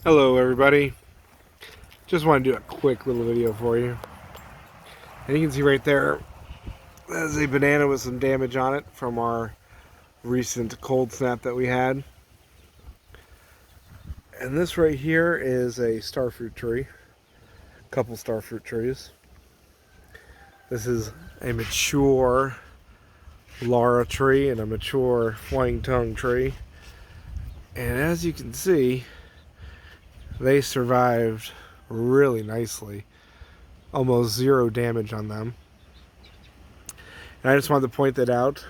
Hello everybody, just want to do a quick little video for you. And you can see right there, there's a banana with some damage on it from our recent cold snap that we had. And this right here is a starfruit tree, a couple starfruit trees. This is a mature Lara tree and a mature flying tongue tree. And as you can see, they survived really nicely. Almost zero damage on them. And I just wanted to point that out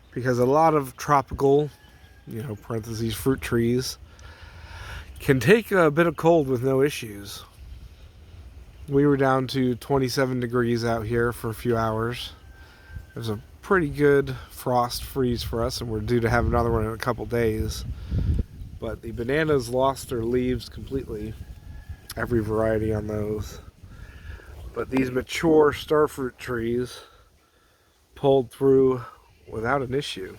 because a lot of tropical, parentheses, fruit trees can take a bit of cold with no issues. We were down to 27 degrees out here for a few hours. It was a pretty good frost freeze for us, and we're due to have another one in a couple days. But the bananas lost their leaves completely, every variety on those. But these mature starfruit trees pulled through without an issue.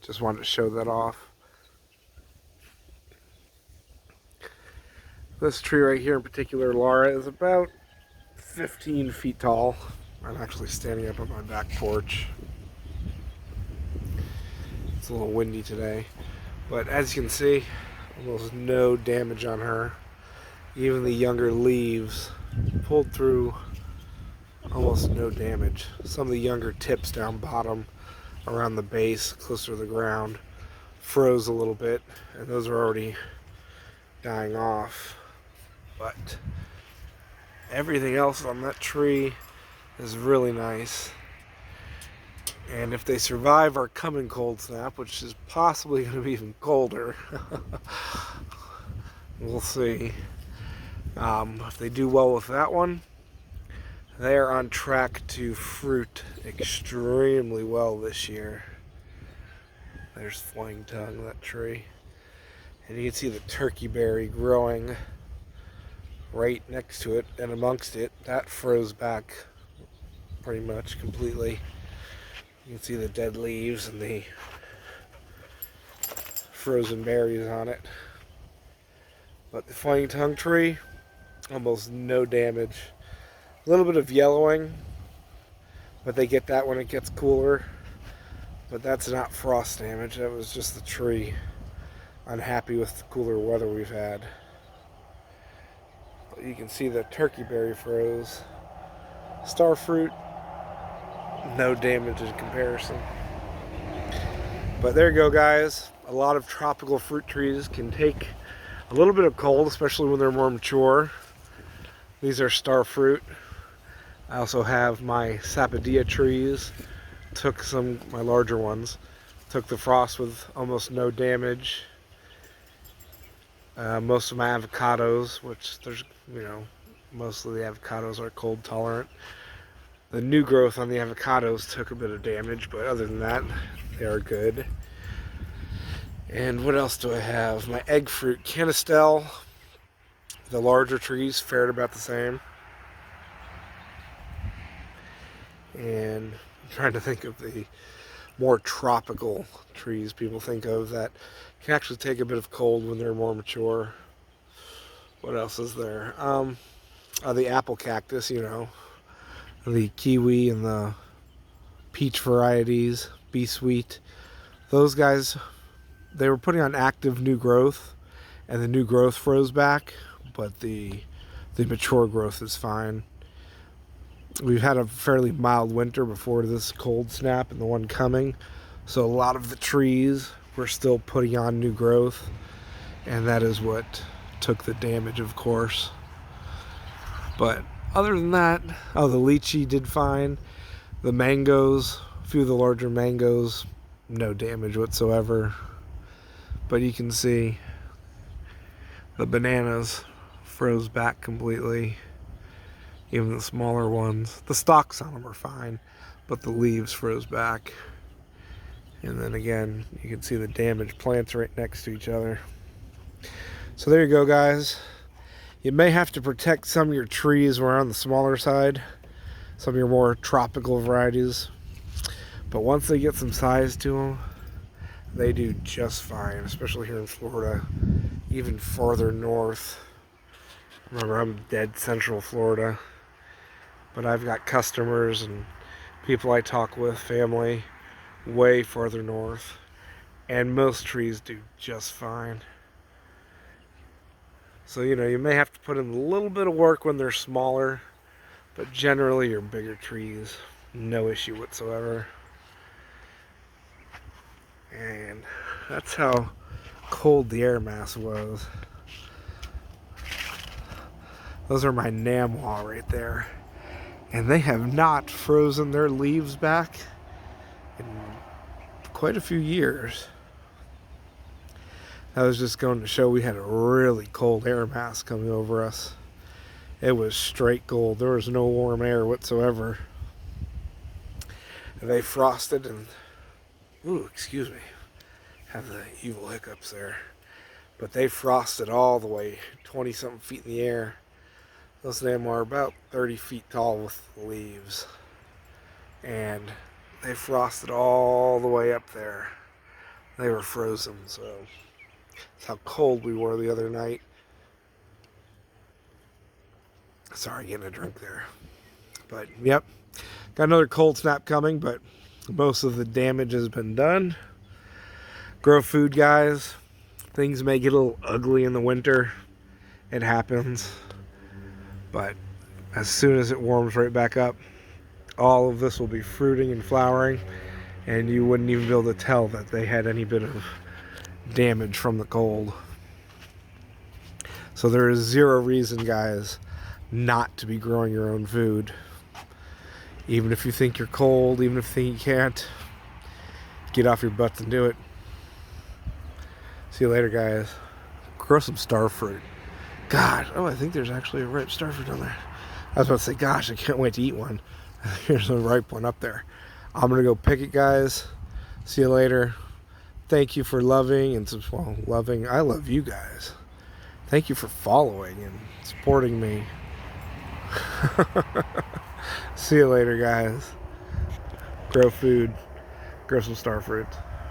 Just wanted to show that off. This tree right here in particular, Lara, is about 15 feet tall. I'm actually standing up on my back porch. It's a little windy today. But as you can see, almost no damage on her. Even the younger leaves pulled through almost no damage. Some of the younger tips down bottom around the base, closer to the ground, froze a little bit, and those are already dying off. But everything else on that tree is really nice. And if they survive our coming cold snap, which is possibly going to be even colder, we'll see. If they do well with that one, they are on track to fruit extremely well this year. There's flying tongue, that tree. And you can see the turkey berry growing right next to it and amongst it. That froze back pretty much completely. You can see the dead leaves and the frozen berries on it. But the flying tongue tree, almost no damage. A little bit of yellowing, but they get that when it gets cooler. But that's not frost damage, that was just the tree unhappy with the cooler weather we've had. But you can see the turkey berry froze. Starfruit, no damage in comparison. But there you go, guys. A lot of tropical fruit trees can take a little bit of cold, especially when they're more mature. These are starfruit. I also have my sapodilla trees. My larger ones, took the frost with almost no damage. Most of my avocados, which most of the avocados are cold tolerant. The new growth on the avocados took a bit of damage, but other than that, they are good. And what else do I have? My egg fruit, canistel. The larger trees fared about the same. And I'm trying to think of the more tropical trees people think of that can actually take a bit of cold when they're more mature. What else is there? The apple cactus, the kiwi and the peach varieties, Be Sweet. Those guys, they were putting on active new growth, and the new growth froze back, but the mature growth is fine. We've had a fairly mild winter before this cold snap and the one coming, so a lot of the trees were still putting on new growth, and that is what took the damage, of course. But other than that, the lychee did fine. The mangoes, a few of the larger mangoes, no damage whatsoever. But you can see the bananas froze back completely. Even the smaller ones. The stalks on them are fine, but the leaves froze back. And then again, you can see the damaged plants right next to each other. So there you go, guys. You may have to protect some of your trees who are on the smaller side, some of your more tropical varieties. But once they get some size to them, they do just fine, especially here in Florida. even farther north. Remember, I'm dead central Florida, but I've got customers and people I talk with, family, way farther north, and most trees do just fine. So, you may have to put in a little bit of work when they're smaller, but generally your bigger trees, no issue whatsoever. And that's how cold the air mass was. Those are my Namwa right there. And they have not frozen their leaves back in quite a few years. I was just going to show we had a really cold air mass coming over us. It was straight cold. There was no warm air whatsoever. And they frosted and... Ooh, excuse me. Have the evil hiccups there. But they frosted all the way 20-something feet in the air. Those of them are about 30 feet tall with leaves. And they frosted all the way up there. They were frozen, so that's how cold we were the other night. Sorry, getting a drink there. But, yep. Got another cold snap coming, but most of the damage has been done. Grow food, guys. Things may get a little ugly in the winter. It happens. But as soon as it warms right back up, all of this will be fruiting and flowering, and you wouldn't even be able to tell that they had any bit of damage from the cold. So there is zero reason, guys, not to be growing your own food. Even if you think you're cold, even if you think you can't, get off your butts and do it. See you later, guys. Grow some star fruit. God, I think there's actually a ripe star fruit on there. I was about to say, gosh, I can't wait to eat one. Here's a ripe one up there. I'm going to go pick it, guys. See you later. Thank you for loving and, loving. I love you guys. Thank you for following and supporting me. See you later, guys. Grow food. Grow some star fruit.